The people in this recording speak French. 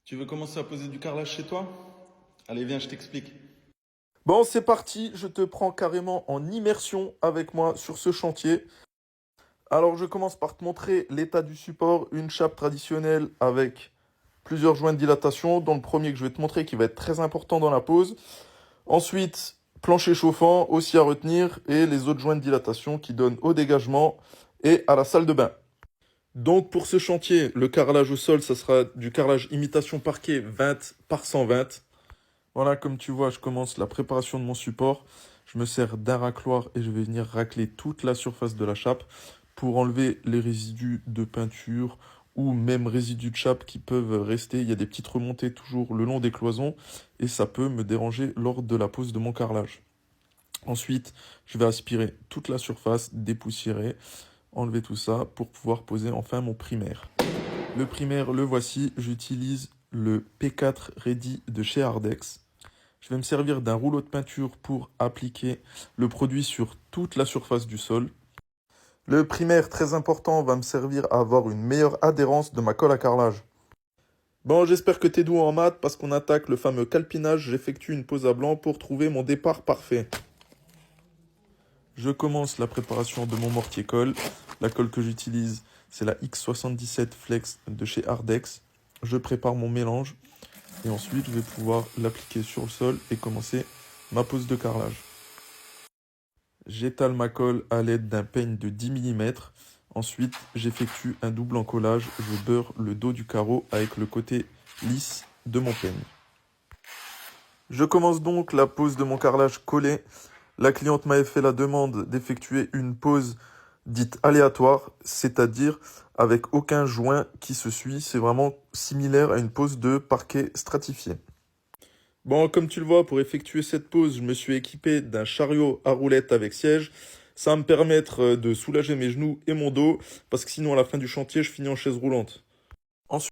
Tu veux commencer à poser du carrelage chez toi? Allez, viens, je t'explique. Bon, c'est parti, je te prends carrément en immersion avec moi sur ce chantier. Alors, je commence par te montrer l'état du support, une chape traditionnelle avec plusieurs joints de dilatation, dont le premier que je vais te montrer qui va être très important dans la pose. Ensuite, plancher chauffant aussi à retenir et les autres joints de dilatation qui donnent au dégagement et à la salle de bain. Donc pour ce chantier, le carrelage au sol, ça sera du carrelage imitation parquet 20 par 120. Voilà, comme tu vois, je commence la préparation de mon support. Je me sers d'un racloir et je vais venir racler toute la surface de la chape pour enlever les résidus de peinture ou même résidus de chape qui peuvent rester. Il y a des petites remontées toujours le long des cloisons et ça peut me déranger lors de la pose de mon carrelage. Ensuite, je vais aspirer toute la surface, dépoussiérer, enlever tout ça pour pouvoir poser enfin mon primaire. Le primaire, le voici, j'utilise le P4 Ready de chez Hardex. Je vais me servir d'un rouleau de peinture pour appliquer le produit sur toute la surface du sol. Le primaire, très important, va me servir à avoir une meilleure adhérence de ma colle à carrelage. Bon, j'espère que t'es doué en maths parce qu'on attaque le fameux calpinage. J'effectue une pose à blanc pour trouver mon départ parfait. Je commence la préparation de mon mortier-colle. La colle que j'utilise, c'est la X77 Flex de chez Hardex. Je prépare mon mélange et ensuite je vais pouvoir l'appliquer sur le sol et commencer ma pose de carrelage. J'étale ma colle à l'aide d'un peigne de 10 mm. Ensuite, j'effectue un double encollage. Je beurre le dos du carreau avec le côté lisse de mon peigne. Je commence donc la pose de mon carrelage collé. La cliente m'avait fait la demande d'effectuer une pose dite aléatoire, c'est-à-dire avec aucun joint qui se suit. C'est vraiment similaire à une pose de parquet stratifié. Bon, comme tu le vois, pour effectuer cette pose, je me suis équipé d'un chariot à roulettes avec siège. Ça va me permettre de soulager mes genoux et mon dos, parce que sinon à la fin du chantier, je finis en chaise roulante. Ensuite,